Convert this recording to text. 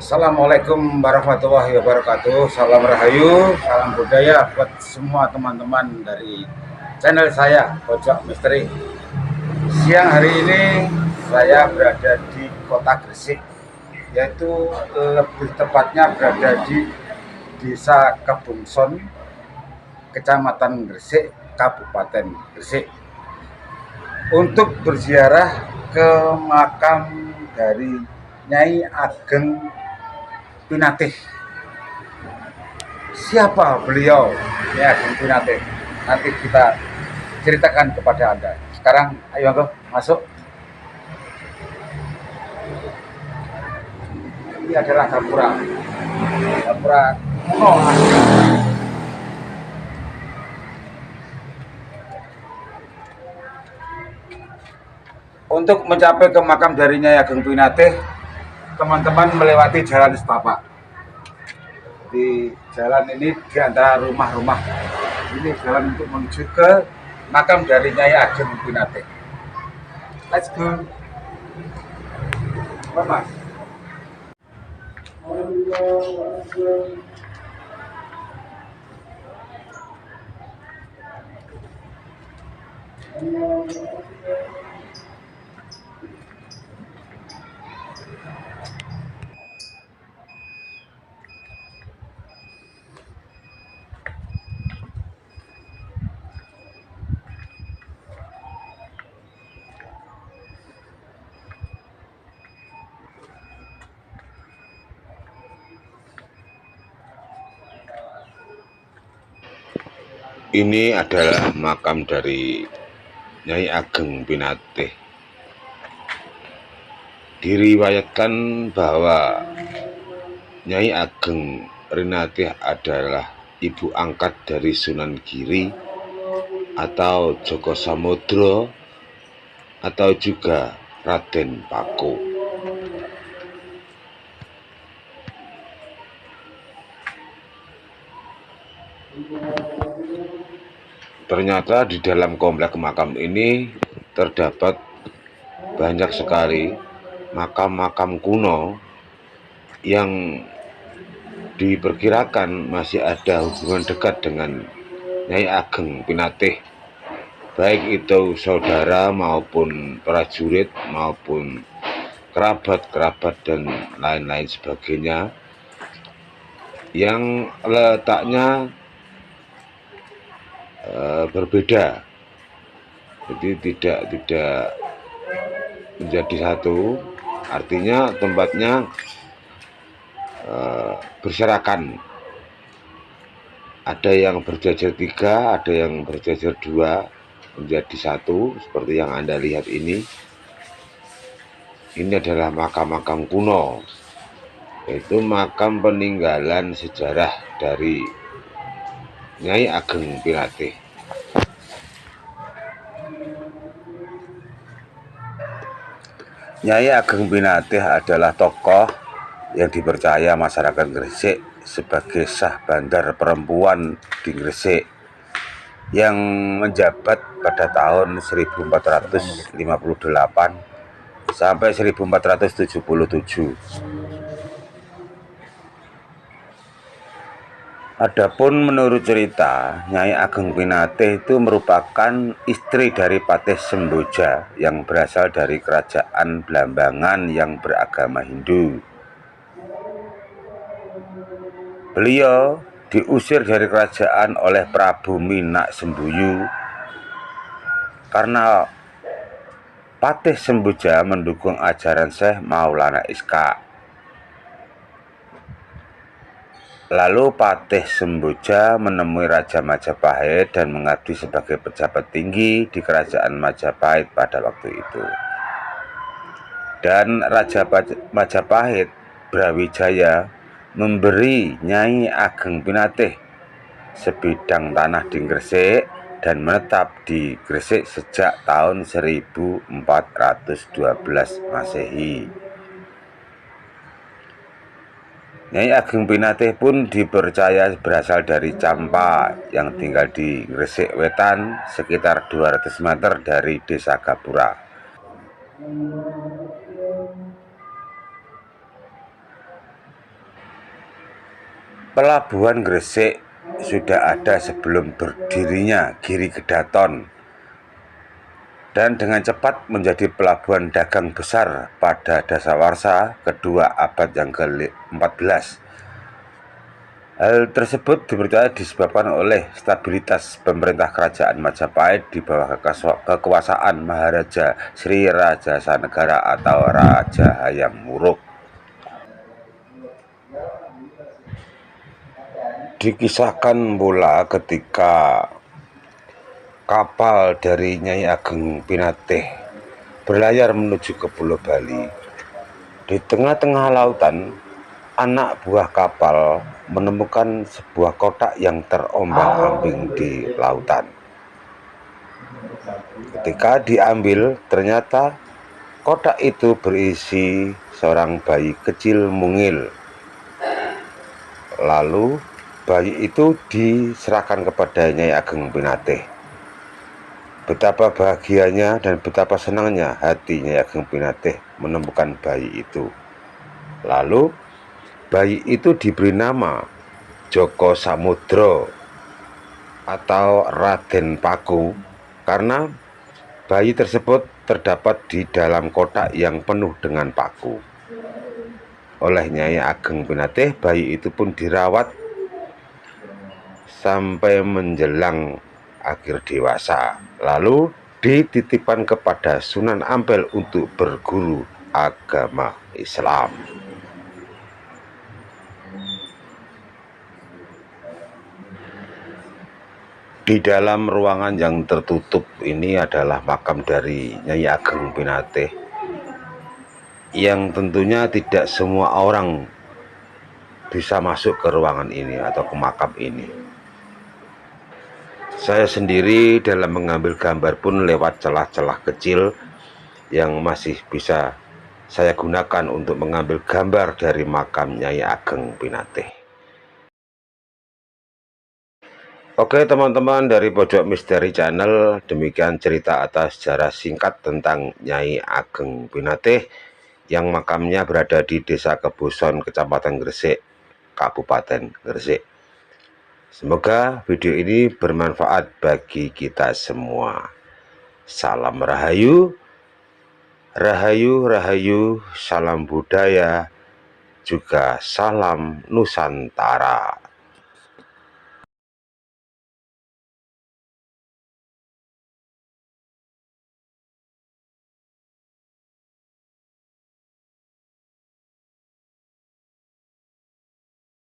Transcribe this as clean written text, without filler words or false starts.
Assalamualaikum warahmatullahi wabarakatuh. Salam Rahayu, salam budaya buat semua teman-teman dari channel saya, Pojok Misteri. Siang hari ini saya berada di kota Gresik, yaitu lebih tepatnya berada di Desa Kebungson, Kecamatan Gresik, Kabupaten Gresik, untuk berziarah ke makam dari Nyai Ageng Pinatih. Siapa beliau, Nyai Ageng Pinatih? Nanti kita ceritakan kepada Anda. Sekarang ayo Anggo, masuk. Ini adalah gapura. Gapura kuno. Untuk mencapai ke makam dari Nyai Ageng Pinatih, teman-teman melewati jalan setapak. Di jalan ini di antara rumah-rumah. Ini jalan untuk menuju ke makam dari Nyai Ageng Pinatih. Let's go. Mas. Ini adalah makam dari Nyai Ageng Pinatih. Diriwayatkan bahwa Nyai Ageng Pinatih adalah ibu angkat dari Sunan Giri atau Joko Samudro atau juga Raden Paku. Ternyata di dalam komplek makam ini terdapat banyak sekali makam-makam kuno yang diperkirakan masih ada hubungan dekat dengan Nyai Ageng Pinatih, baik itu saudara maupun prajurit maupun kerabat-kerabat dan lain-lain sebagainya, yang letaknya berbeda, jadi tidak menjadi satu, artinya tempatnya berserakan, ada yang berjajar 3, ada yang berjajar 2 menjadi satu seperti yang Anda lihat ini. Ini adalah makam-makam kuno, yaitu makam peninggalan sejarah dari Nyai Ageng Pinatih. Nyai Ageng Pinatih adalah tokoh yang dipercaya masyarakat Gresik sebagai sah bandar perempuan di Gresik yang menjabat pada tahun 1458 sampai 1477. Adapun menurut cerita, Nyai Ageng Pinatih itu merupakan istri dari Patih Semboja yang berasal dari kerajaan Blambangan yang beragama Hindu. Beliau diusir dari kerajaan oleh Prabu Minak Sembuyu karena Patih Semboja mendukung ajaran Syekh Maulana Ishaq. Lalu Patih Semboja menemui Raja Majapahit dan mengabdi sebagai pejabat tinggi di kerajaan Majapahit pada waktu itu. Dan Raja Majapahit Brawijaya memberi Nyai Ageng Pinatih sebidang tanah di Gresik dan menetap di Gresik sejak tahun 1412 Masehi. Nyai Ageng Pinatih pun dipercaya berasal dari Campa yang tinggal di Gresik Wetan, sekitar 200 meter dari Desa Gapura. Pelabuhan Gresik sudah ada sebelum berdirinya Giri Gedaton dan dengan cepat menjadi pelabuhan dagang besar pada dasawarsa kedua abad yang ke-14. Hal tersebut dipercaya disebabkan oleh stabilitas pemerintah kerajaan Majapahit di bawah kekuasaan Maharaja Sri Rajasa Negara atau Raja Hayam Wuruk. Dikisahkan pula ketika kapal dari Nyai Ageng Pinatih berlayar menuju ke Pulau Bali. Di tengah-tengah lautan, anak buah kapal menemukan sebuah kotak yang terombang-ambing di lautan. Ketika diambil, ternyata kotak itu berisi seorang bayi kecil mungil. Lalu bayi itu diserahkan kepada Nyai Ageng Pinatih. Betapa bahagianya dan betapa senangnya hati Nyai Ageng Pinatih menemukan bayi itu. Lalu bayi itu diberi nama Joko Samudro atau Raden Paku karena bayi tersebut terdapat di dalam kotak yang penuh dengan paku. Oleh Nyai Ageng Pinatih, bayi itu pun dirawat sampai menjelang akhir dewasa, lalu dititipkan kepada Sunan Ampel untuk berguru agama Islam. Di dalam ruangan yang tertutup ini adalah makam dari Nyai Ageng Pinatih, yang tentunya tidak semua orang bisa masuk ke ruangan ini atau ke makam ini. Saya sendiri dalam mengambil gambar pun lewat celah-celah kecil yang masih bisa saya gunakan untuk mengambil gambar dari makam Nyai Ageng Pinatih. Oke teman-teman, dari Pojok Misteri Channel, demikian cerita atas sejarah singkat tentang Nyai Ageng Pinatih yang makamnya berada di Desa Keboson, Kecamatan Gresik, Kabupaten Gresik. Semoga video ini bermanfaat bagi kita semua. Salam Rahayu, Rahayu, Rahayu, salam budaya, juga salam Nusantara.